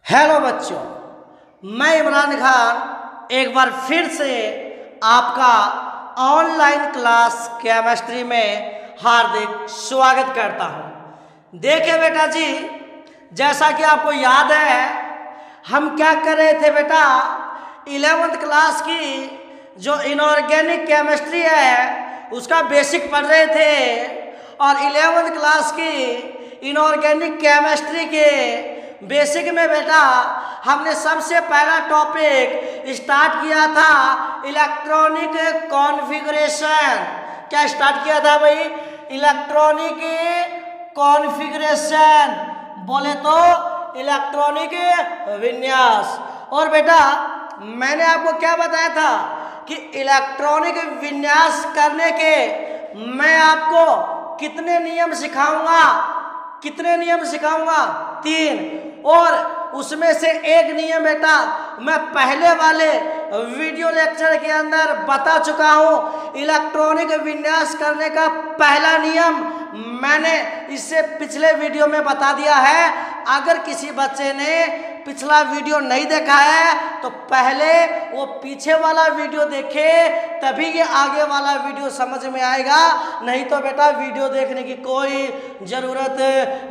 Hello बच्चों, मैं इमरान खान एक बार फिर से आपका ऑनलाइन क्लास केमिस्ट्री में हार्दिक स्वागत करता हूं। देखिए बेटा जी, जैसा कि आपको याद है हम क्या कर रहे थे बेटा, 11th क्लास की जो इनऑर्गेनिक केमिस्ट्री है उसका बेसिक पढ़ रहे थे और 11th क्लास की इनऑर्गेनिक केमिस्ट्री के बेसिक में बेटा हमने सबसे पहला टॉपिक स्टार्ट किया था इलेक्ट्रॉनिक कॉन्फ़िगरेशन। क्या स्टार्ट किया था भाई? इलेक्ट्रॉनिक कॉन्फ़िगरेशन, बोले तो इलेक्ट्रॉनिक विन्यास। और बेटा मैंने आपको क्या बताया था कि इलेक्ट्रॉनिक विन्यास करने के मैं आपको कितने नियम सिखाऊंगा? कितने नियम सिखाऊंगा? 3। और उसमें से एक नियम बेटा मैं पहले वाले वीडियो लेक्चर के अंदर बता चुका हूं। इलेक्ट्रॉनिक विन्यास करने का पहला नियम मैंने इससे पिछले वीडियो में बता दिया है। अगर किसी बच्चे ने पिछला वीडियो नहीं देखा है तो पहले वो पीछे वाला वीडियो देखे, तभी ये आगे वाला वीडियो समझ में आएगा, नहीं तो बेटा वीडियो देखने की कोई ज़रूरत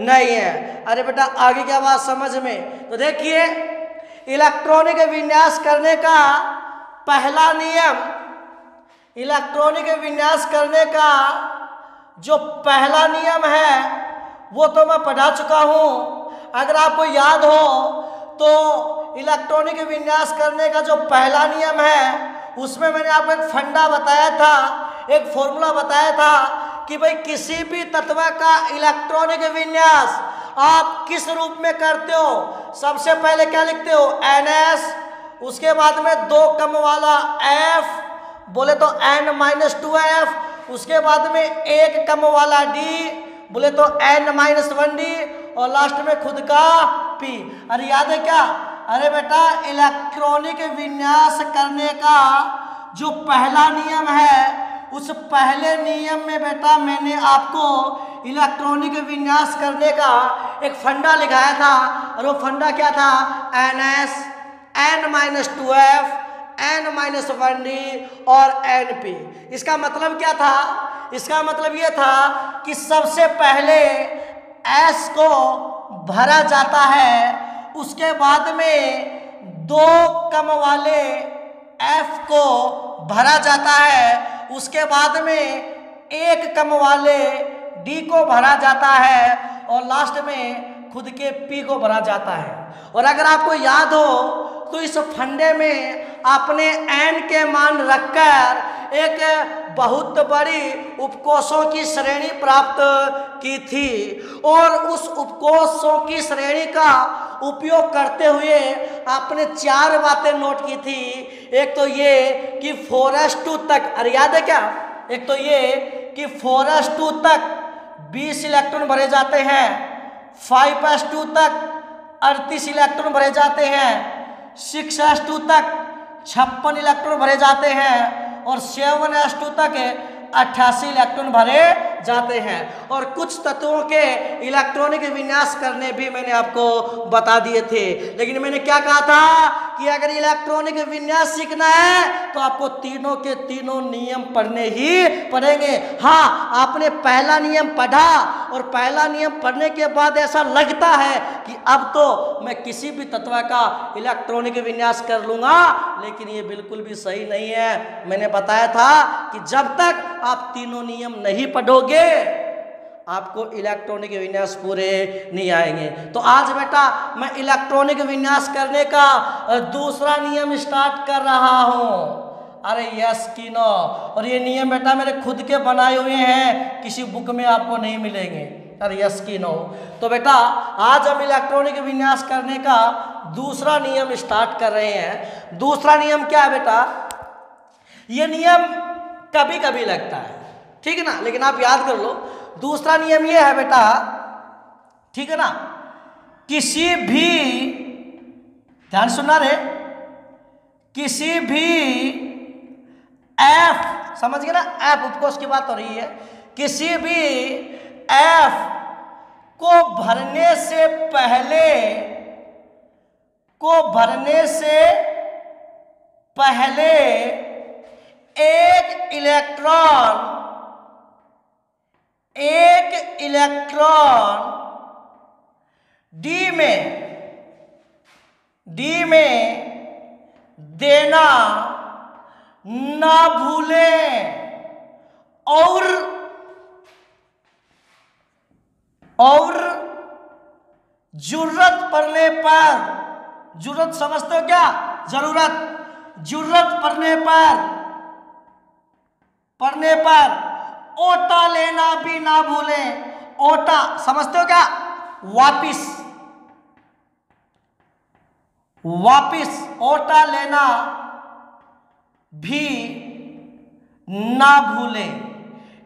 नहीं है। अरे बेटा आगे क्या बात समझ में? तो देखिए, इलेक्ट्रॉनिक विन्यास करने का पहला नियम, इलेक्ट्रॉनिक विन्यास करने का जो पहला नियम है वो तो मैं पढ़ा चुका हूँ। अगर आपको याद हो तो इलेक्ट्रॉनिक विन्यास करने का जो पहला नियम है उसमें मैंने आपको एक फंडा बताया था, एक फॉर्मूला बताया था कि भाई किसी भी तत्व का इलेक्ट्रॉनिक विन्यास आप किस रूप में करते हो। सबसे पहले क्या लिखते हो? NS, उसके बाद में 2 कम वाला F, बोले तो N-2F, उसके बाद में 1 कम वाला D, बोले तो N-1D, और लास्ट में खुद का P। अरे याद है क्या? अरे बेटा इलेक्ट्रॉनिक विन्यास करने का जो पहला नियम है उस पहले नियम में बेटा मैंने आपको इलेक्ट्रॉनिक विन्यास करने का एक फंडा लिखाया था। और वो फंडा क्या था? NS, N-2F, N-1D और NP। इसका मतलब क्या था? इसका मतलब ये था कि सबसे पहले S को भरा जाता है, उसके बाद में 2 कम वाले F को भरा जाता है, उसके बाद में 1 कम वाले D को भरा जाता है और लास्ट में खुद के P को भरा जाता है। और अगर आपको याद हो तो इस फंडे में आपने N के मान रखकर एक बहुत बड़ी उपकोषों की श्रेणी प्राप्त की थी और उस उपकोषों की श्रेणी का उपयोग करते हुए आपने 4 बातें नोट की थी। एक तो ये कि 4s2 तक, अरे याद है क्या? एक तो ये कि 4s2 तक 20 इलेक्ट्रॉन भरे जाते हैं, 5s2 तक 38 इलेक्ट्रॉन भरे जाते हैं, 6s2 तक 56 इलेक्ट्रॉन भरे जाते हैं और 7s2 तक 88 इलेक्ट्रॉन भरे जाते हैं। और कुछ तत्वों के इलेक्ट्रॉनिक विन्यास करने भी मैंने आपको बता दिए थे। लेकिन मैंने क्या कहा था कि अगर इलेक्ट्रॉनिक विन्यास सीखना है तो आपको तीनों के तीनों नियम पढ़ने ही पड़ेंगे। हाँ, आपने पहला नियम पढ़ा और पहला नियम पढ़ने के बाद ऐसा लगता है कि अब तो मैं किसी भी तत्व का इलेक्ट्रॉनिक विन्यास कर लूँगा, लेकिन ये बिल्कुल भी सही नहीं है। मैंने बताया था कि जब तक आप तीनों नियम नहीं पढ़ोगे आपको इलेक्ट्रॉनिक विन्यास पूरे नहीं आएंगे। तो आज बेटा मैं इलेक्ट्रॉनिक विन्यास करने का दूसरा नियम स्टार्ट कर रहा हूँ। अरे यस कि नो? और ये नियम बेटा मेरे खुद के बनाए हुए हैं, किसी बुक में आपको नहीं मिलेंगे। अरे यस कि नो? तो बेटा आज हम इलेक्ट्रॉनिक विन्यास करने का दूसरा नियम स्टार्ट कर रहे हैं। दूसरा नियम क्या है बेटा? ये नियम कभी कभी लगता है, ठीक है ना, लेकिन आप याद कर लो। दूसरा नियम ये है बेटा, ठीक है ना, किसी भी, ध्यान सुनना रे, किसी भी F, समझ गए ना? F उपकोष की बात हो रही है। किसी भी F को भरने से पहले को भरने से पहले एक इलेक्ट्रॉन डी में देना ना भूलें और जरूरत पड़ने पर, जरूरत समझते हो क्या? जरूरत पड़ने पर ओटा लेना भी ना भूलें। ओटा समझते हो क्या? वापिस ओटा लेना भी ना भूलें।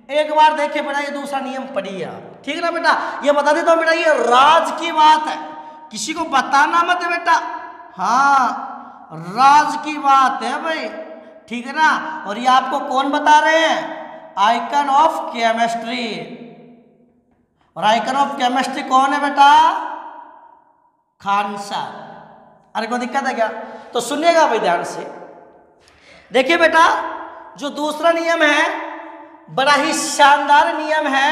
एक बार देखिए बेटा, ये दूसरा नियम पढ़िए आप, ठीक है ना बेटा? ये बता देता हूं बेटा, ये राज की बात है, किसी को बताना मत बेटा। हाँ, राज की बात है भाई, ठीक है ना? और ये आपको कौन बता रहे हैं? Icon of chemistry. और आइकन ऑफ केमिस्ट्री कौन है बेटा? खान सर। अरे कोई दिक्कत है क्या? तो सुनिएगा भाई ध्यान से। देखिए बेटा, जो दूसरा नियम है बड़ा ही शानदार नियम है।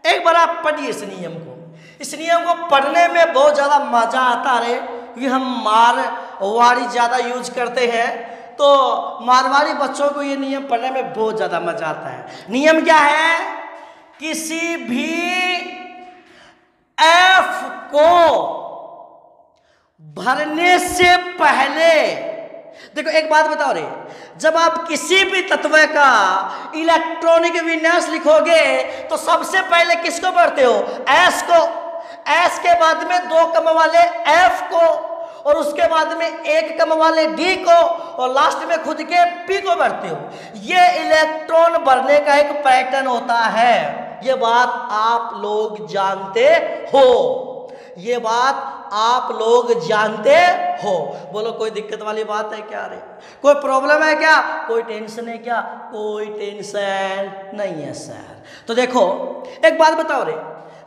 एक बार आप पढ़िए इस नियम को। इस नियम को पढ़ने में बहुत ज़्यादा मजा आता है, क्योंकि हम मारवाड़ी ज़्यादा यूज करते हैं, तो मारवाड़ी बच्चों को ये नियम पढ़ने में बहुत ज़्यादा मजा आता है। नियम क्या है? किसी भी एफ को भरने से पहले, देखो एक बात बताओ रे, जब आप किसी भी तत्व का इलेक्ट्रॉनिक विन्यास लिखोगे तो सबसे पहले किसको भरते हो? एस को। एस के बाद में 2 कम वाले एफ को, और उसके बाद में 1 कम वाले डी को, और लास्ट में खुद के पी को भरते हो। ये इलेक्ट्रॉन भरने का एक पैटर्न होता है। ये बात आप लोग जानते हो, ये बात आप लोग जानते हो। बोलो कोई दिक्कत वाली बात है क्या? रे कोई प्रॉब्लम है क्या? कोई टेंशन है क्या? कोई टेंशन नहीं है सर। तो देखो एक बात बताओ रे,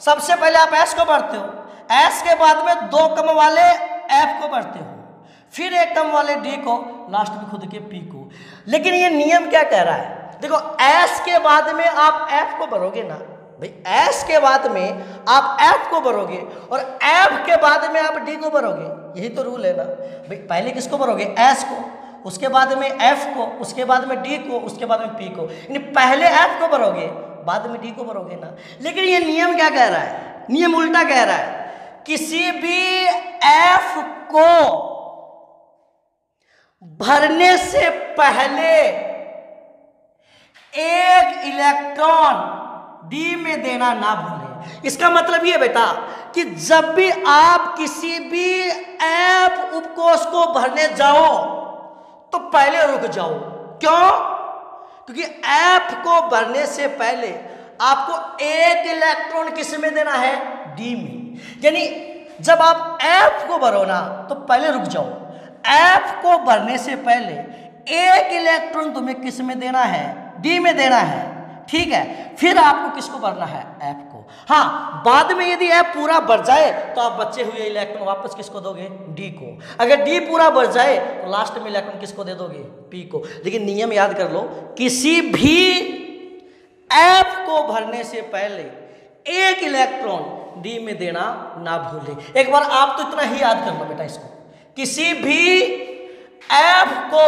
सबसे पहले आप एस को भरते हो, एस के बाद में 2 कम वाले एफ को भरते हो, फिर 1 कम वाले डी को, लास्ट में खुद के पी को। लेकिन ये नियम क्या कह रहा है? देखो एस के बाद में आप एफ को भरोगे ना भाई, एस के बाद में आप एफ को भरोगे, और एफ के बाद में आप डी को भरोगे। यही तो रूल है ना भाई। पहले किसको भरोगे? एस को, उसके बाद में एफ को, उसके बाद में डी को, उसके बाद में पी को। यानी पहले एफ को भरोगे, बाद में डी को भरोगे ना। लेकिन ये नियम क्या कह रहा है? नियम उल्टा कह रहा है। किसी भी एफ को भरने से पहले एक इलेक्ट्रॉन डी में देना ना भूलें। इसका मतलब ये बेटा कि जब भी आप किसी भी एफ उपकोष को भरने जाओ तो पहले रुक जाओ। क्यों? क्योंकि एफ को भरने से पहले आपको एक इलेक्ट्रॉन किस में देना है? डी में। यानी जब आप एफ को भरो ना तो पहले रुक जाओ। एफ को भरने से पहले एक इलेक्ट्रॉन तुम्हें किस में देना है? डी में देना है, ठीक है? फिर आपको किसको भरना है? एफ को। हाँ, बाद में यदि एफ पूरा भर जाए तो आप बचे हुए इलेक्ट्रॉन वापस किसको दोगे? डी को। अगर डी पूरा भर जाए तो लास्ट में इलेक्ट्रॉन किसको दे दोगे? पी को। लेकिन नियम याद कर लो, किसी भी एफ को भरने से पहले एक इलेक्ट्रॉन डी में देना ना भूले। एक बार आप तो इतना ही याद कर लो बेटा इसको, किसी भी एफ को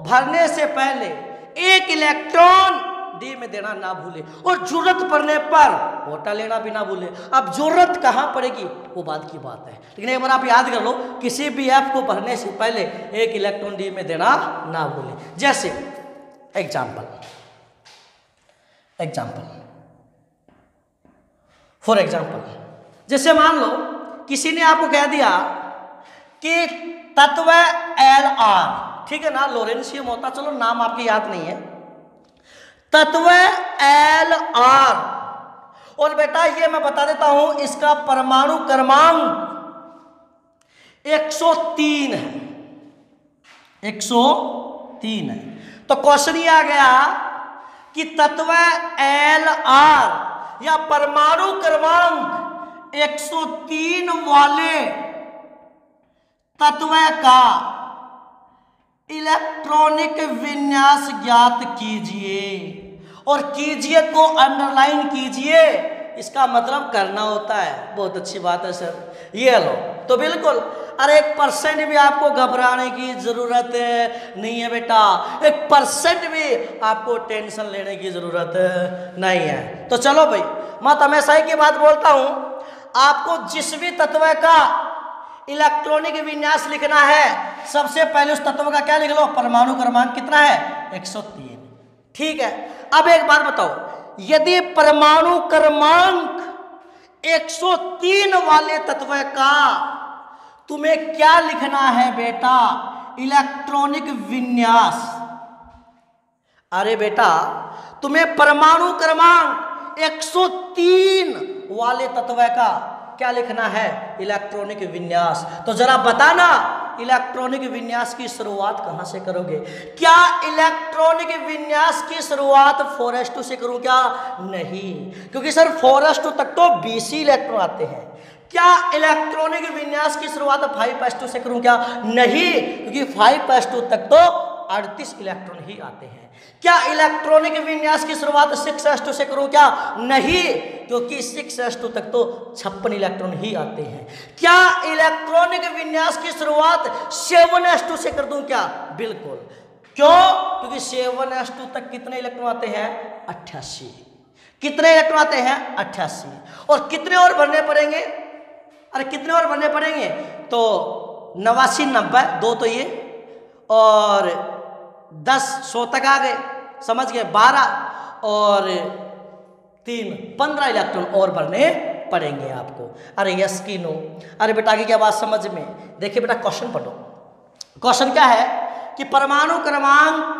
भरने से पहले एक इलेक्ट्रॉन डी में देना ना भूले, और जरूरत पड़ने पर ओटा लेना भी ना भूले। अब जरूरत कहाँ पड़ेगी वो बात की बात है, लेकिन एक बार आप याद कर लो, किसी भी एफ को भरने से पहले एक इलेक्ट्रॉन डी में देना ना भूले। जैसे फॉर एग्जाम्पल, जैसे मान लो किसी ने आपको कह दिया कि तत्व एल आर, ठीक है ना, लोरेंशियम होता, चलो नाम आपकी याद नहीं है, तत्व एल आर, और बेटा ये मैं बता देता हूं इसका परमाणु क्रमांक 103 है, 103 है। तो क्वेश्चन ये आ गया कि तत्व एल आर या परमाणु क्रमांक 103 वाले तत्व का इलेक्ट्रॉनिक विन्यास ज्ञात कीजिए, और कीजिए को अंडरलाइन कीजिए, इसका मतलब करना होता है। बहुत अच्छी बात है सर, ये लो। तो बिल्कुल, अरे 1% भी आपको घबराने की जरूरत नहीं है बेटा, 1% भी आपको टेंशन लेने की जरूरत नहीं है। तो चलो भाई, मैं हमेशा ही की बात बोलता हूं, आपको जिस भी तत्व का इलेक्ट्रॉनिक विन्यास लिखना है, सबसे पहले उस तत्व का क्या लिख लो, परमाणु क्रमांक कितना है, 103। ठीक है, अब एक बात बताओ, यदि परमाणु क्रमांक 103 वाले तत्व का तुम्हें क्या लिखना है बेटा, इलेक्ट्रॉनिक विन्यास। अरे बेटा, तुम्हें परमाणु क्रमांक 103 वाले तत्व का क्या लिखना है, इलेक्ट्रॉनिक विन्यास। तो जरा बताना, इलेक्ट्रॉनिक विन्यास की शुरुआत कहां से करोगे? क्या इलेक्ट्रॉनिक विन्यास की शुरुआत 4s2 से करूं क्या? नहीं, क्योंकि सर 4s2 तक तो 20 इलेक्ट्रॉन आते हैं। क्या इलेक्ट्रॉनिक विन्यास की शुरुआत 5s2 से करूं क्या? नहीं, क्योंकि 5s2 तक तो 38 इलेक्ट्रॉन ही आते हैं। क्या इलेक्ट्रॉनिक विन्यास की शुरुआत 6s2 से करूं क्या? नहीं, क्योंकि 6s2 तक तो 56 इलेक्ट्रॉन ही आते हैं। क्या इलेक्ट्रॉनिक विन्यास की शुरुआत 7s2 से कर दूं क्या? बिल्कुल। क्यों? क्योंकि 7s2 तक कितने इलेक्ट्रॉन आते हैं? 88। कितने इलेक्ट्रॉन आते हैं? 88। और कितने और भरने पड़ेंगे? अरे कितने और भरने पड़ेंगे? तो 89, 90, 2 तो ये, और 10 100 तक आ गए, समझ गए, 12 और 3 15 इलेक्ट्रॉन और भरने पड़ेंगे आपको। अरे यस की नो? अरे बेटा आगे क्या बात समझ में? देखिए बेटा, क्वेश्चन पढ़ो। क्वेश्चन क्या है कि परमाणु क्रमांक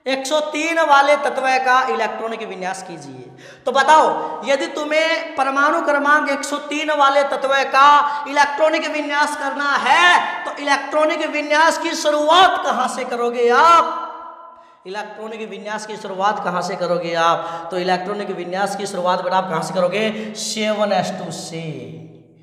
103 वाले तत्व का इलेक्ट्रॉनिक विन्यास कीजिए। तो बताओ, यदि तुम्हें परमाणु क्रमांक 103 वाले तत्व का इलेक्ट्रॉनिक विन्यास करना है, तो इलेक्ट्रॉनिक विन्यास की शुरुआत कहां से करोगे आप? इलेक्ट्रॉनिक विन्यास की शुरुआत कहां से करोगे आप? तो इलेक्ट्रॉनिक विन्यास की शुरुआत बेटा आप कहां से करोगे? 7s2 से।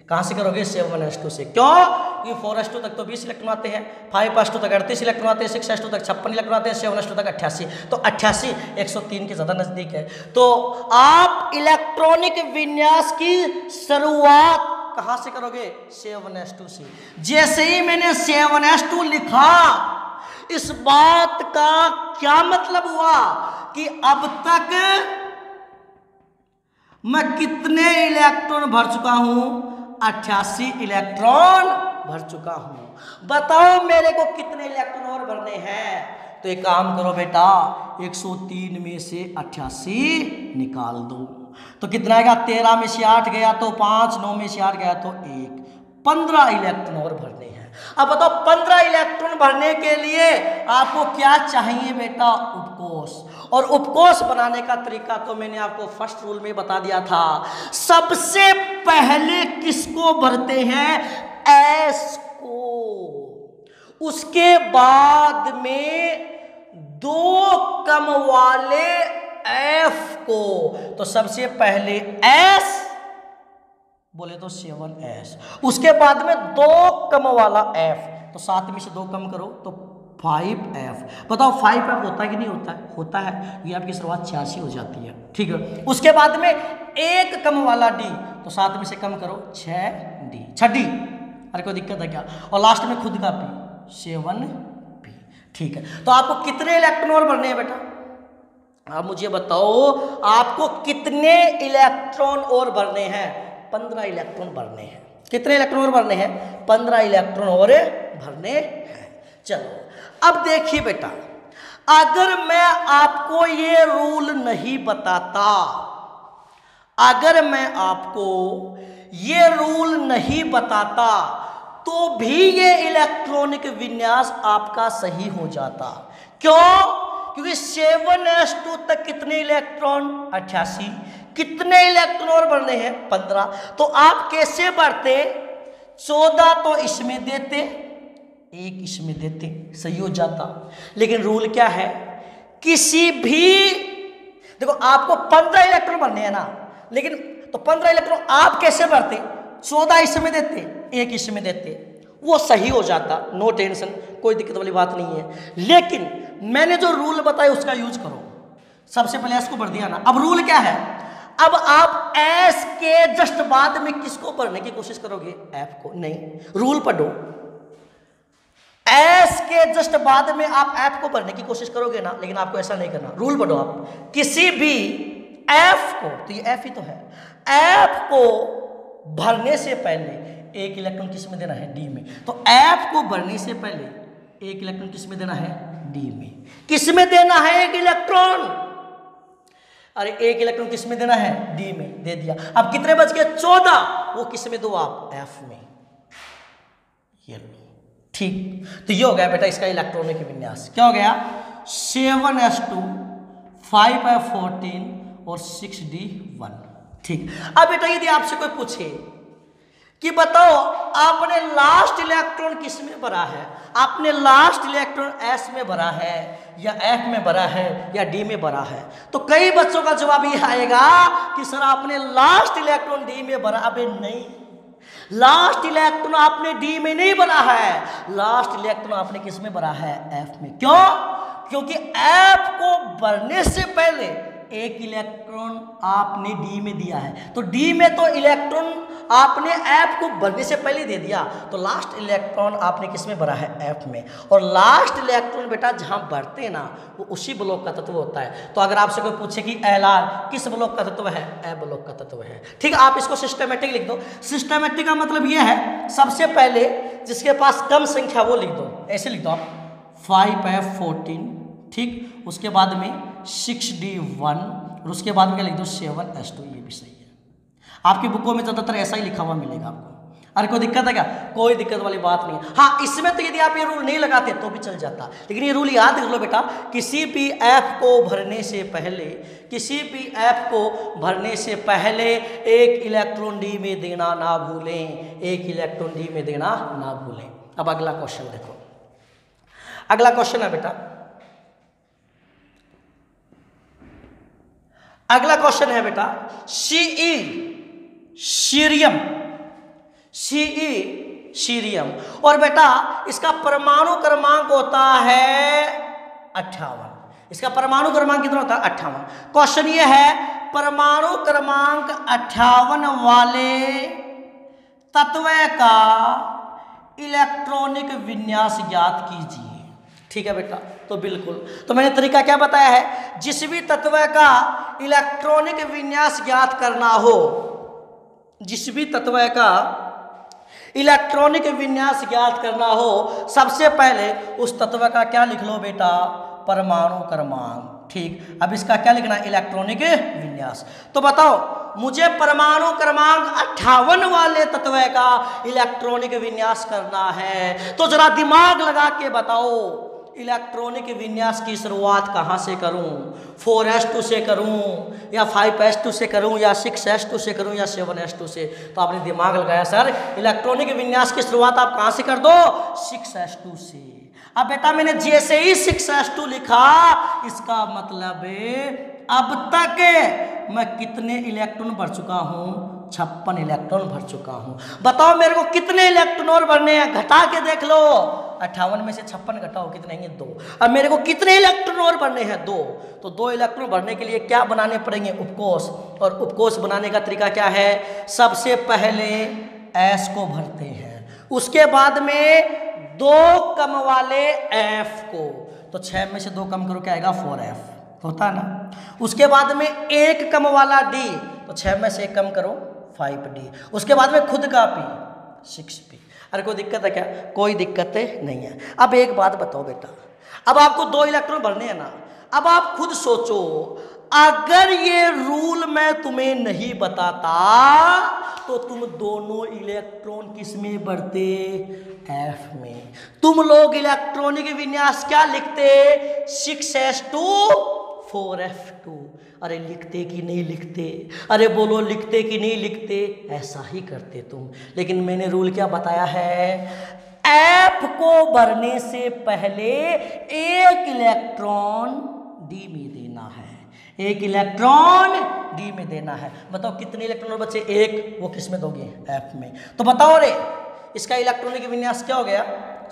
कहां से करोगे? 7s2 से। क्यों? क्योंकि 4s2 तक तो 20 इलेक्ट्रॉन आते हैं, 5s2 तक 38 इलेक्ट्रॉन आते हैं, 6s2 तक 56 इलेक्ट्रॉन आते हैं, 7s2 तक 88। तो 88 103 के ज्यादा नजदीक है। तो आप इलेक्ट्रॉनिक विन्यास की शुरुआत कहां से करोगे? 7s2 से। जैसे ही मैंने 7s2 लिखा, इस बात का क्या मतलब हुआ कि अब तक मैं कितने इलेक्ट्रॉन भर चुका हूं? 88 इलेक्ट्रॉन भर चुका हूं। बताओ मेरे को कितने इलेक्ट्रॉन और भरने हैं? तो एक काम करो बेटा, 103 में से 88 निकाल दो, तो कितना आएगा? 13 में से 8 गया तो 5, 9 में से 8 गया तो 1, 15 इलेक्ट्रॉन और भरने हैं। अब बताओ, 15 इलेक्ट्रॉन भरने के लिए आपको क्या चाहिए बेटा? उपकोष। और उपकोष बनाने का तरीका तो मैंने आपको फर्स्ट रूल में बता दिया था। सबसे पहले किसको भरते हैं? एस को। उसके बाद में 2 कम वाले एफ को। तो सबसे पहले एस बोले तो 7s, उसके बाद में 2 कम वाला f, तो 7 में से 2 कम करो तो 5f। बताओ 5f होता है कि नहीं होता है? होता है। ये आपकी शुरुआत 86 हो जाती है। ठीक है, उसके बाद में 1 कम वाला d, तो 7 में से कम करो 6d, 6d। अरे कोई दिक्कत है क्या? और लास्ट में खुद का p, 7p। ठीक है, तो आपको कितने इलेक्ट्रॉन और भरने हैं बेटा? आप मुझे बताओ, आपको कितने इलेक्ट्रॉन और भरने हैं? 15 इलेक्ट्रॉन भरने हैं। कितने इलेक्ट्रॉन और भरने हैं? 15 इलेक्ट्रॉन और भरने हैं। चलो अब देखिए बेटा, अगर मैं आपको ये रूल नहीं बताता, अगर मैं आपको ये रूल नहीं बताता, तो भी ये इलेक्ट्रॉनिक विन्यास आपका सही हो जाता। क्यों? क्योंकि 7s2 तक कितने इलेक्ट्रॉन? 88। कितने इलेक्ट्रॉन और भरने हैं? 15। तो आप कैसे भरते? 14 तो इसमें देते, 1 इसमें देते, सही हो जाता। लेकिन रूल क्या है? किसी भी, देखो आपको 15 इलेक्ट्रॉन भरने हैं ना, लेकिन तो 15 इलेक्ट्रॉन आप कैसे भरते? 14 इसमें देते, 1 इसमें देते। वो सही हो जाता, नो टेंशन, कोई दिक्कत वाली बात नहीं है। लेकिन मैंने जो रूल बताया उसका यूज करो। सबसे पहले एस को भर दिया ना, अब रूल क्या है, अब आप एस के जस्ट बाद में किसको भरने की कोशिश करोगे, एफ को। नहीं, रूल पढ़ो, एस के जस्ट बाद में आप एफ को भरने की कोशिश करोगे ना, लेकिन आपको ऐसा नहीं करना। रूल पढ़ो आप, किसी भी एफ को, तो ये एफ ही तो है, एफ को भरने से पहले एक इलेक्ट्रॉन किस में देना है, डी में। तो एफ को भरने से पहले एक इलेक्ट्रॉन किस में देना है, डी में। किस में देना है एक इलेक्ट्रॉन, अरे एक इलेक्ट्रॉन किस में देना है, डी में, दे दिया। अब कितने बच गए, 14, वो किस में दो आप, एफ में, ये लो, ठीक। तो ये हो गया बेटा इसका इलेक्ट्रॉनिक विन्यास। क्या हो गया, 7s2 5f14 और 6d1, ठीक। अब बेटा यदि आपसे कोई पूछे कि बताओ आपने लास्ट इलेक्ट्रॉन किस में भरा है, आपने लास्ट इलेक्ट्रॉन एस में भरा है या एफ में भरा है या डी में भरा है, तो कई बच्चों का जवाब ये आएगा कि सर आपने लास्ट इलेक्ट्रॉन डी में भरा। अबे नहीं, लास्ट इलेक्ट्रॉन आपने डी में नहीं भरा है, लास्ट इलेक्ट्रॉन आपने किस में भरा है, एफ में। क्यों, क्योंकि एफ को भरने से पहले एक इलेक्ट्रॉन आपने डी में दिया है, तो डी में तो इलेक्ट्रॉन आपने एफ को भरने से पहले दे दिया, तो लास्ट इलेक्ट्रॉन आपने किस में भरा है, एफ में। और लास्ट इलेक्ट्रॉन बेटा जहां भरते हैं ना, वो उसी ब्लॉक का तत्व होता है। तो अगर आपसे कोई पूछे कि एलआर किस ब्लॉक का तत्व है, ए ब्लॉक का तत्व है, ठीक है। आप इसको सिस्टमेटिक लिख दो। सिस्टमेटिक का मतलब ये है, सबसे पहले जिसके पास कम संख्या वो लिख दो, ऐसे लिख दो आप 5f14, ठीक। उसके बाद में 6d1 और उसके बाद में क्या लिख दो, 7s2, ये भी सही है। आपकी बुकों में ज़्यादातर ऐसा ही लिखा हुआ मिलेगा आपको। अरे कोई दिक्कत है क्या, कोई दिक्कत वाली बात नहीं है। हाँ, इसमें तो यदि आप ये रूल नहीं लगाते तो भी चल जाता, लेकिन ये रूल याद रख लो बेटा, किसी भी एफ को भरने से पहले, किसी भी एफ को भरने से पहले एक इलेक्ट्रॉन डी में देना ना भूलें, एक इलेक्ट्रॉन डी में देना ना भूलें। अब अगला क्वेश्चन देखो, अगला क्वेश्चन है बेटा, अगला क्वेश्चन है बेटा सीई सीरियम, सीई सीरियम, और बेटा इसका परमाणु क्रमांक होता है 58। इसका परमाणु क्रमांक कितना होता है, 58। क्वेश्चन ये है, परमाणु क्रमांक 58 वाले तत्व का इलेक्ट्रॉनिक विन्यास ज्ञात कीजिए। ठीक है बेटा, तो बिल्कुल, तो मैंने तरीका क्या बताया है, जिस भी तत्व का इलेक्ट्रॉनिक विन्यास ज्ञात करना हो, जिस भी तत्व का इलेक्ट्रॉनिक विन्यास ज्ञात करना हो, सबसे पहले उस तत्व का क्या लिख लो बेटा, परमाणु क्रमांक, ठीक। अब इसका क्या लिखना, इलेक्ट्रॉनिक विन्यास। तो बताओ मुझे परमाणु क्रमांक 58 वाले तत्व का इलेक्ट्रॉनिक विन्यास करना है, तो जरा दिमाग लगा के बताओ इलेक्ट्रॉनिक विन्यास की शुरुआत कहाँ से करूं, 4s2 से करूं या 5s2 से करूं या 6s2 से करूं या 7s2 से। तो आपने दिमाग लगाया सर, इलेक्ट्रॉनिक विन्यास की शुरुआत आप कहाँ से कर दो, 6s2 से। अब बेटा मैंने जैसे ही 6s2 लिखा, इसका मतलब अब तक मैं कितने इलेक्ट्रॉन भर चुका हूं, 56 इलेक्ट्रॉन भर चुका हूं। बताओ मेरे को कितने इलेक्ट्रॉन और भरने हैं, घटा के देख लो, 58 में से 56 घटाओ कितने हैं, 2। अब मेरे को कितने इलेक्ट्रॉन और भरने हैं, 2। तो 2 इलेक्ट्रॉन भरने के लिए क्या बनाने पड़ेंगे, उपकोष। और उपकोष बनाने का तरीका क्या है, सबसे पहले एस को भरते हैं, उसके बाद में 2 कम वाले एफ को, तो 6 में से 2 कम करो क्या आएगा, 4f होता है ना। उसके बाद में 1 कम वाला डी, तो 6 में से 1 कम करो 5d। उसके बाद में खुद का पी 6p। अरे कोई दिक्कत है क्या, कोई दिक्कत नहीं है। अब एक बात बताओ बेटा, अब आपको 2 इलेक्ट्रॉन भरने हैं ना, अब आप खुद सोचो, अगर ये रूल मैं तुम्हें नहीं बताता तो तुम दोनों इलेक्ट्रॉन किस में भरते, एफ में। तुम लोग इलेक्ट्रॉनिक विन्यास क्या लिखते, 6s2 4f2। अरे लिखते कि नहीं लिखते, अरे बोलो लिखते कि नहीं लिखते, ऐसा ही करते तुम। लेकिन मैंने रूल क्या बताया है, एफ को भरने से पहले एक इलेक्ट्रॉन डी में देना है, एक इलेक्ट्रॉन डी में देना है। बताओ कितने इलेक्ट्रॉन बचे, 1, वो किस में दोगे, एफ में। तो बताओ रे इसका इलेक्ट्रॉनिक विन्यास क्या हो गया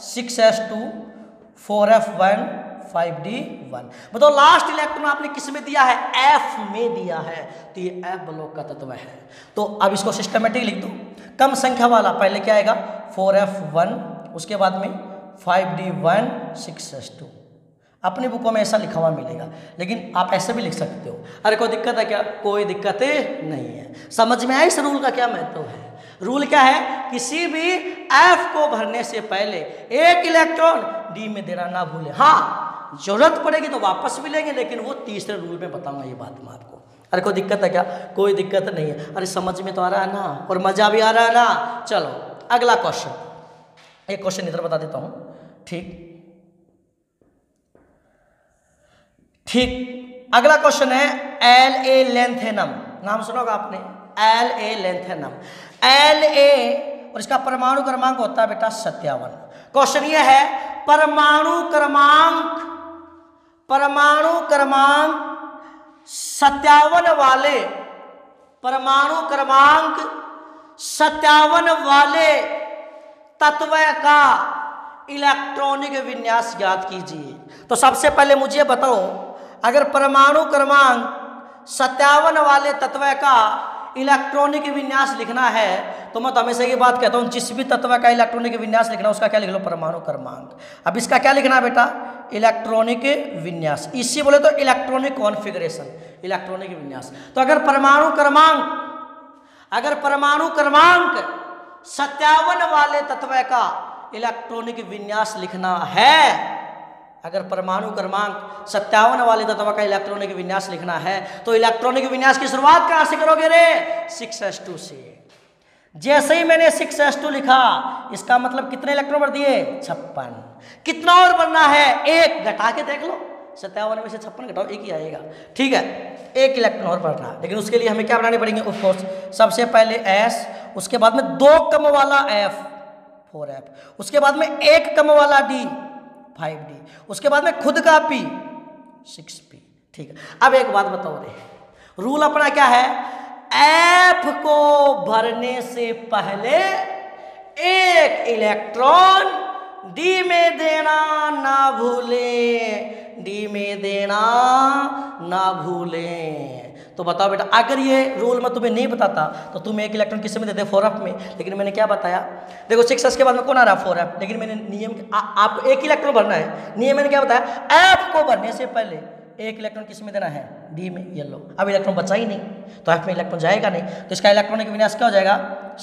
6s2 4f1 5d1। बताओ लास्ट इलेक्ट्रॉन आपने किस में दिया है, F में दिया है, तो ये F ब्लॉक का तत्व है। तो अब इसको सिस्टमेटिक लिख दो, कम संख्या वाला पहले क्या आएगा 4f1, उसके बाद में 5d1 6s2। अपनी बुकों में ऐसा लिखा हुआ मिलेगा, लेकिन आप ऐसे भी लिख सकते हो। अरे कोई दिक्कत है क्या, कोई दिक्कत नहीं है। समझ में आया इस रूल का क्या महत्व है। रूल क्या है, किसी भी F को भरने से पहले एक इलेक्ट्रॉन D में देना ना भूले। हाँ जरूरत पड़ेगी तो वापस भी लेंगे, लेकिन वो तीसरे रूल में बताऊंगा ये बात मैं आपको। अरे कोई दिक्कत है क्या, कोई दिक्कत नहीं है। अरे समझ में तो आ रहा है ना, और मजा भी आ रहा है ना। चलो अगला क्वेश्चन, एक क्वेश्चन इधर बता देता हूं। ठीक, अगला क्वेश्चन है La लैंथेनम। नाम सुना होगा आपने, La लैंथेनम। La और इसका परमाणु क्रमांक होता है बेटा 57। क्वेश्चन ये है परमाणु क्रमांक 57 वाले, परमाणु क्रमांक 57 वाले तत्व का इलेक्ट्रॉनिक विन्यास ज्ञात कीजिए। तो सबसे पहले मुझे बताओ, अगर परमाणु क्रमांक 57 वाले तत्व का इलेक्ट्रॉनिक विन्यास लिखना है तो मैं तो हमेशा ये बात कहता हूँ, जिस भी तत्व का इलेक्ट्रॉनिक विन्यास लिखना उसका क्या लिख लो, परमाणु क्रमांक। अब इसका क्या लिखना है बेटा, इलेक्ट्रॉनिक विन्यास। इसी बोले तो इलेक्ट्रॉनिक कॉन्फ़िगरेशन, इलेक्ट्रॉनिक विन्यास। तो अगर परमाणु क्रमांक 57 वाले तत्व का इलेक्ट्रॉनिक विन्यास लिखना है, अगर परमाणु क्रमांक 57 वाले तत्व का इलेक्ट्रॉनिक विन्यास लिखना है तो इलेक्ट्रॉनिक विन्यास की शुरुआत कहां से करोगे रे, 6s2 से। जैसे ही मैंने 6s2 लिखा, इसका मतलब कितने इलेक्ट्रॉन भर दिए, 56। कितना और बनना है, एक। घटा के देख लो, 57 में से 56 घटाओ, एक ही आएगा। ठीक है, एक इलेक्ट्रॉन और भरना, लेकिन उसके लिए हमें क्या बनाने पड़ेंगे, ऑफ कोर्स सबसे पहले S, उसके बाद में 2 कम वाला F 4F, उसके बाद में 1 कम वाला D 5D, उसके बाद में खुद का P 6P। ठीक है, अब एक बात बताओ रे, रूल अपना क्या है, F को भरने से पहले एक इलेक्ट्रॉन D में देना ना भूलें, D में देना ना भूलें। तो बताओ बेटा, अगर ये रूल मैं तुम्हें नहीं बताता तो तुम एक इलेक्ट्रॉन किस में देते, 4F में। लेकिन मैंने क्या बताया, देखो 6s के बाद में कौन आ रहा है, 4F। लेकिन मैंने नियम आपको एक इलेक्ट्रॉन भरना है, नियम मैंने क्या बताया, F को भरने से पहले एक इलेक्ट्रॉन किस में देना है, D में। ये लो, अब इलेक्ट्रॉन बचा ही नहीं तो F में इलेक्ट्रॉन जाएगा नहीं, तो इसका इलेक्ट्रॉनिक विन्यास क्या हो जाएगा,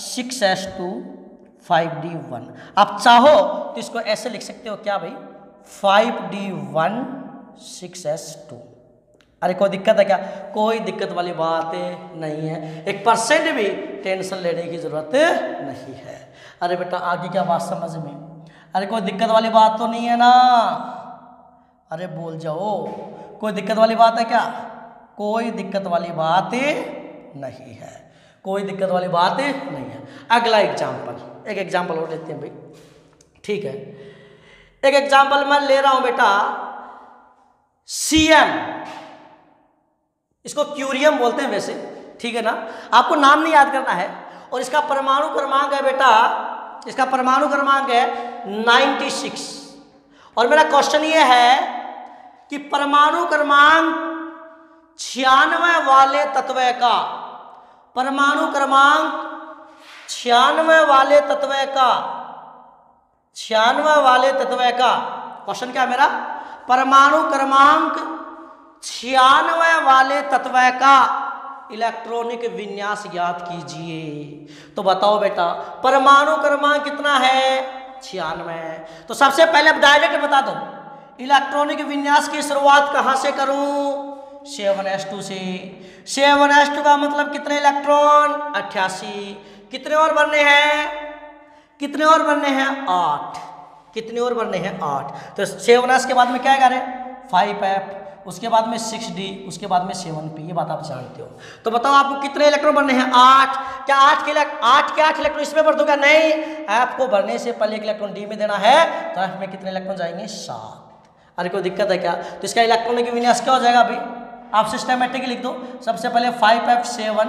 6s2 5d1। आप चाहो तो इसको ऐसे लिख सकते हो, क्या भाई, 5d1 6s2। अरे कोई दिक्कत है क्या, कोई दिक्कत वाली बात नहीं है, 1% भी टेंशन लेने की जरूरत नहीं है। अरे बेटा आगे क्या बात समझ में, अरे कोई दिक्कत वाली बात तो नहीं है ना, अरे बोल जाओ, कोई दिक्कत वाली बात है क्या, कोई दिक्कत वाली बात नहीं है, कोई दिक्कत वाली बात नहीं है। अगला एग्जाम्पल, एक एग्जाम्पल और लेते हैं भाई। ठीक है, एक एग्जाम्पल मैं ले रहा हूं बेटा, Cm, इसको क्यूरियम बोलते हैं वैसे, ठीक है ना, आपको नाम नहीं याद करना है। और इसका परमाणु क्रमांक है बेटा, इसका परमाणु क्रमांक है 96। और मेरा क्वेश्चन ये है कि परमाणु क्रमांक 96 वाले तत्व का, परमाणु क्रमांक 96 वाले तत्व का, 96 वाले तत्व का, क्वेश्चन क्या है मेरा, परमाणु क्रमांक 96 वाले तत्व का इलेक्ट्रॉनिक विन्यास ज्ञात कीजिए। तो बताओ बेटा, परमाणु क्रमांक कितना है, 96। तो सबसे पहले डायरेक्ट बता दो, इलेक्ट्रॉनिक विन्यास की शुरुआत कहां से करूं, 7s2 से। 7s2 का मतलब कितने इलेक्ट्रॉन, 88। कितने और बनने हैं, कितने और बनने हैं, 8। कितने और बनने हैं, 8। तो 7s के बाद में क्या आएगा, 5F, उसके बाद में 6D, उसके बाद में 7P। ये बात आप जानते हो। तो बताओ आपको कितने इलेक्ट्रॉन भरने हैं, 8। क्या 8 के 8 इलेक्ट्रॉन इसमें भर दूंगा, नहीं, F को भरने से पहले एक इलेक्ट्रॉन D में देना है, तो F में कितने इलेक्ट्रॉन जाएंगे, 7। अरे कोई दिक्कत है क्या, तो इसका इलेक्ट्रॉनिक विन्यास क्या हो जाएगा अभी, आप सिस्टमेटिक लिख दो। सबसे पहले 5F7,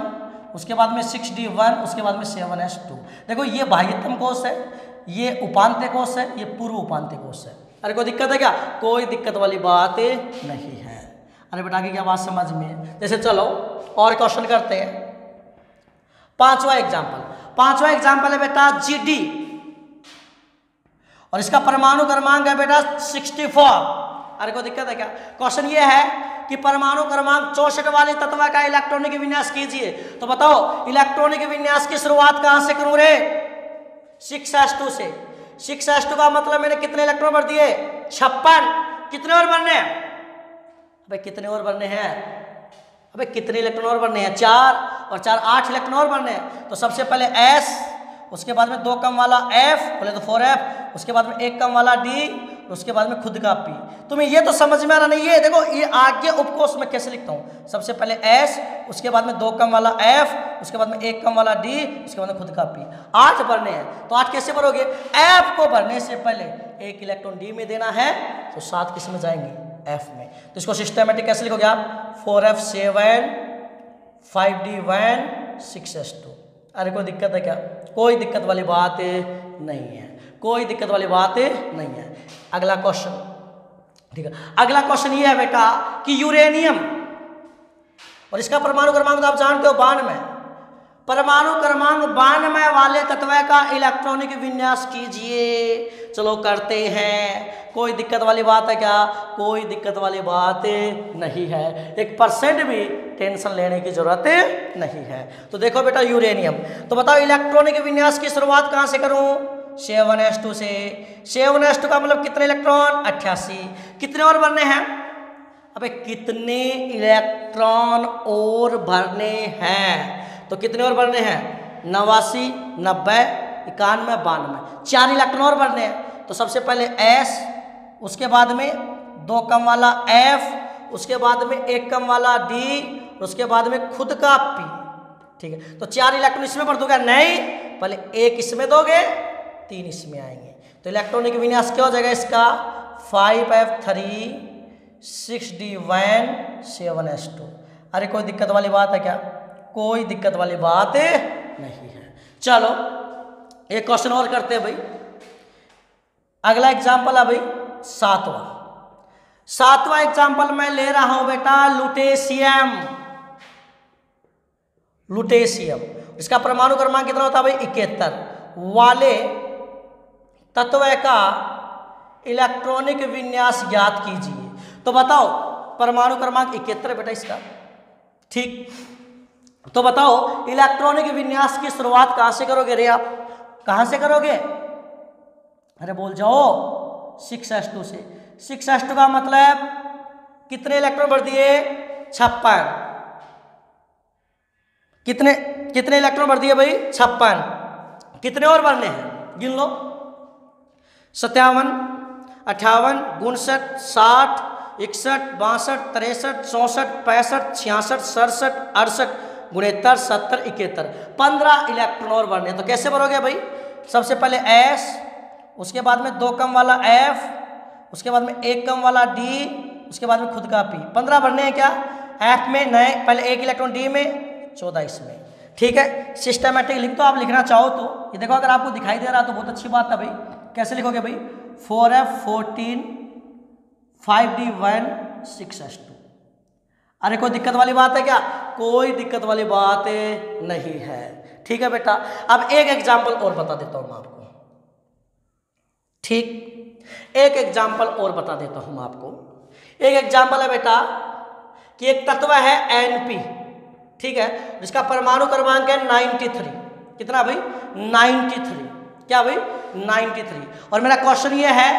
उसके बाद में 6d1, उसके बाद में 7s2। देखो ये बाह्यतम कोष है, ये उपांत्य कोष है, ये पूर्व उपांत्य कोष है। अरे कोई दिक्कत है क्या? कोई दिक्कत वाली बात नहीं है। अरे बेटा की क्या बात समझ में? जैसे चलो और क्वेश्चन करते हैं। पांचवा एग्जाम्पल है बेटा GD, और इसका परमाणु क्रमांक है बेटा 64। अरे कोई दिक्कत है क्या? क्वेश्चन ये है कि परमाणु क्रमांक 64 वाले तत्व का इलेक्ट्रॉनिक विन्यास कीजिए। तो बताओ इलेक्ट्रॉनिक विन्यास की शुरुआत कहां से करूं रे? 6s2 से। 6s2 का मतलब मैंने कितने इलेक्ट्रॉन भर दिए? 56। कितने और भरने हैं? अबे कितने और भरने हैं? अबे कितने इलेक्ट्रॉन और भरने हैं? 4 और 4 8 इलेक्ट्रॉन और भरने हैं। तो सबसे पहले S, उसके बाद में 2 कम वाला F, बोले तो 4F, उसके बाद में 1 कम वाला D, उसके बाद में खुद का P। तुम्हें ये तो समझ में आ रहा नहीं? ये देखो ये आगे उपकोष में कैसे लिखता हूँ। सबसे पहले S, उसके बाद में 2 कम वाला F, उसके बाद में 1 कम वाला D, उसके बाद में खुद का P। 8 भरने हैं। तो 8 कैसे भरोगे? F को भरने से पहले 1 इलेक्ट्रॉन D में देना है, तो 7 किस में जाएंगे? F में। तो इसको सिस्टमेटिक कैसे लिखोगे आप? 4F7, 5D1, 6s2। अरे कोई दिक्कत है क्या? कोई दिक्कत वाली बात नहीं है, कोई दिक्कत वाली बात नहीं है। अगला क्वेश्चन, ठीक है। अगला क्वेश्चन ये है बेटा कि यूरेनियम, और इसका परमाणु क्रमांक तो आप जानते हो 92। परमाणु क्रमांक 92 वाले तत्व का इलेक्ट्रॉनिक विन्यास कीजिए। चलो करते हैं। कोई दिक्कत वाली बात है क्या? कोई दिक्कत वाली बात नहीं है। 1% भी टेंशन लेने की जरूरत नहीं है। तो देखो बेटा यूरेनियम, तो बताओ इलेक्ट्रॉनिक विन्यास की शुरुआत कहां से करूं? 7s2 से। 7s2 का मतलब कितने इलेक्ट्रॉन? 88। कितने और भरने हैं? अबे कितने इलेक्ट्रॉन और भरने हैं? तो कितने और भरने हैं? 89, 90, 91, 92। 4 इलेक्ट्रॉन और भरने हैं। तो सबसे पहले S, उसके बाद में 2 कम वाला F, उसके बाद में 1 कम वाला D, उसके बाद में खुद का P। ठीक है, तो 4 इलेक्ट्रॉन इसमें भर दोगे? नहीं, पहले 1 इसमें दोगे, 3 इसमें आएंगे। तो इलेक्ट्रॉनिक विन्यास क्या हो जाएगा इसका? 5F3, 6D1, 7s2। अरे कोई दिक्कत वाली बात है क्या? कोई दिक्कत वाली बात नहीं है। चलो एक क्वेश्चन और करते हैं भाई। अगला एग्जाम्पल है भाई 7वां एग्जाम्पल मैं ले रहा हूं बेटा लुटेशियम। इसका परमाणु क्रमांक कितना होता है भाई? 71 वाले तत्व का इलेक्ट्रॉनिक विन्यास ज्ञात कीजिए। तो बताओ परमाणु क्रमांक 71 बेटा इसका, ठीक। तो बताओ इलेक्ट्रॉनिक विन्यास की शुरुआत कहां से करोगे रे आप? कहां से करोगे? अरे बोल जाओ 6s2 से। 6s2 का मतलब कितने इलेक्ट्रॉन भर दिए? 56। कितने इलेक्ट्रॉन भर दिए भाई? 56। कितने और भरने हैं? गिन लो। 57, 58, 59, 60, 61, 62, 63, 64, 65, 66, 67, 68, 69, 70, 71। 15 इलेक्ट्रॉन और भरने। तो कैसे भरोगे भाई? सबसे पहले S, उसके बाद में 2 कम वाला F, उसके बाद में 1 कम वाला D, उसके बाद में खुद का P। 15 भरने हैं क्या? F में नहीं, पहले 1 इलेक्ट्रॉन D में, 14 इसमें। ठीक है, सिस्टमेटिक लिख दो आप लिखना चाहो तो। ये देखो अगर आपको दिखाई दे रहा तो बहुत अच्छी बात है भाई। कैसे लिखोगे भाई? 4F14, 5D1, 6s2। अरे कोई दिक्कत वाली बात है क्या? कोई दिक्कत वाली बात नहीं है। ठीक है बेटा, अब एक एग्जाम्पल और बता देता हूं मैं आपको। ठीक, एक एग्जाम्पल और बता देता हूं मैं आपको। एक एग्जाम्पल है बेटा कि एक तत्व है Np, ठीक है, जिसका परमाणु क्रमांक है 93। कितना भाई? 93। क्या भाई? 93। और मेरा क्वेश्चन ये है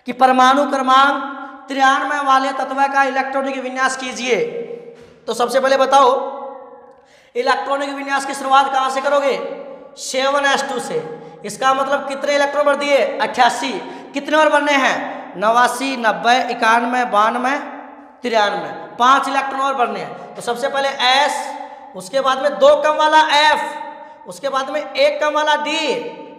कि परमाणु क्रमांक 93 वाले तत्व का इलेक्ट्रॉनिक विन्यास कीजिए। तो सबसे पहले बताओ इलेक्ट्रॉनिक विन्यास की शुरुआत कहां से करोगे? 7s2 से। इसका मतलब कितने इलेक्ट्रॉन भर दिए? 88। कितने और भरने हैं? 89, 90, 91, 92, 93। 5 इलेक्ट्रॉन और भरने हैं। तो सबसे पहले S, उसके बाद में 2 कम वाला F, उसके बाद में 1 कम वाला D,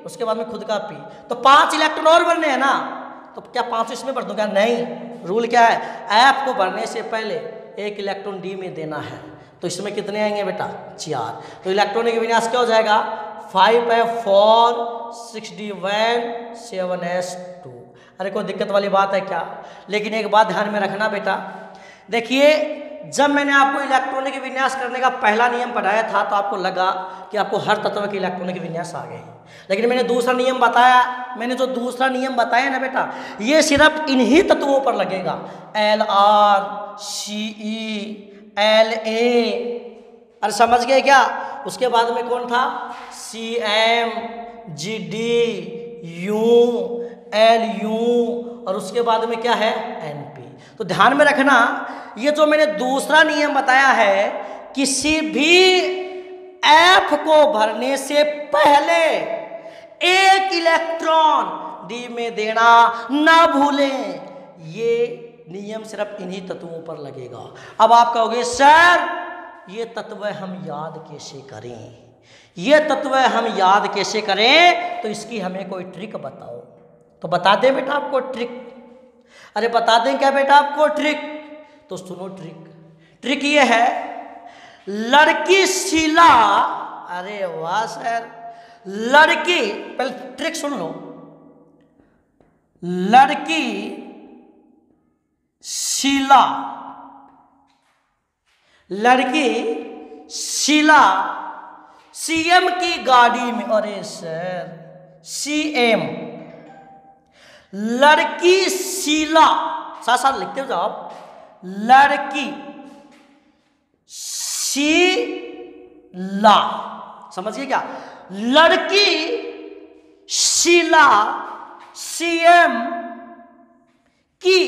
उसके बाद में खुद का P। तो 5 इलेक्ट्रॉन और भरने हैं ना। तो क्या 5 इसमें भर दूंगा? नहीं, रूल क्या है? F को भरने से पहले 1 इलेक्ट्रॉन D में देना है। तो इसमें कितने आएंगे बेटा 4। तो इलेक्ट्रॉनिक विन्यास क्या हो जाएगा 5f4 6d1 7s2। अरे कोई दिक्कत वाली बात है क्या? लेकिन एक बात ध्यान में रखना बेटा, देखिए जब मैंने आपको इलेक्ट्रॉनिक विन्यास करने का पहला नियम पढ़ाया था तो आपको लगा कि आपको हर तत्व के इलेक्ट्रॉनिक विन्यास आ गए, लेकिन मैंने दूसरा नियम बताया, मैंने जो दूसरा नियम बताया ना बेटा, ये सिर्फ इन्हीं तत्वों पर लगेगा, Lr Ce La। अरे समझ गए क्या? उसके बाद में कौन था Cm Gd U Lu और उसके बाद में क्या है Np। तो ध्यान में रखना, ये जो मैंने दूसरा नियम बताया है, किसी भी F को भरने से पहले एक इलेक्ट्रॉन D में देना ना भूलें। ये नियम सिर्फ इन्हीं तत्वों पर लगेगा। अब आप कहोगे सर ये तत्व हम याद कैसे करें, ये तत्व हम याद कैसे करें, तो इसकी हमें कोई ट्रिक बताओ। तो बता दें बेटा आपको ट्रिक। अरे बता दें क्या बेटा आपको ट्रिक? तो सुनो ट्रिक ये है, लड़की शीला, अरे वाह सर, लड़की, पहले ट्रिक सुन लो, लड़की शीला, लड़की शीला सीएम की गाड़ी में, अरे सर सीएम, लड़की शीला, साथ साथ लिखते हो जाओ आप, लड़की शीला, समझिए क्या, लड़की शीला सीएम की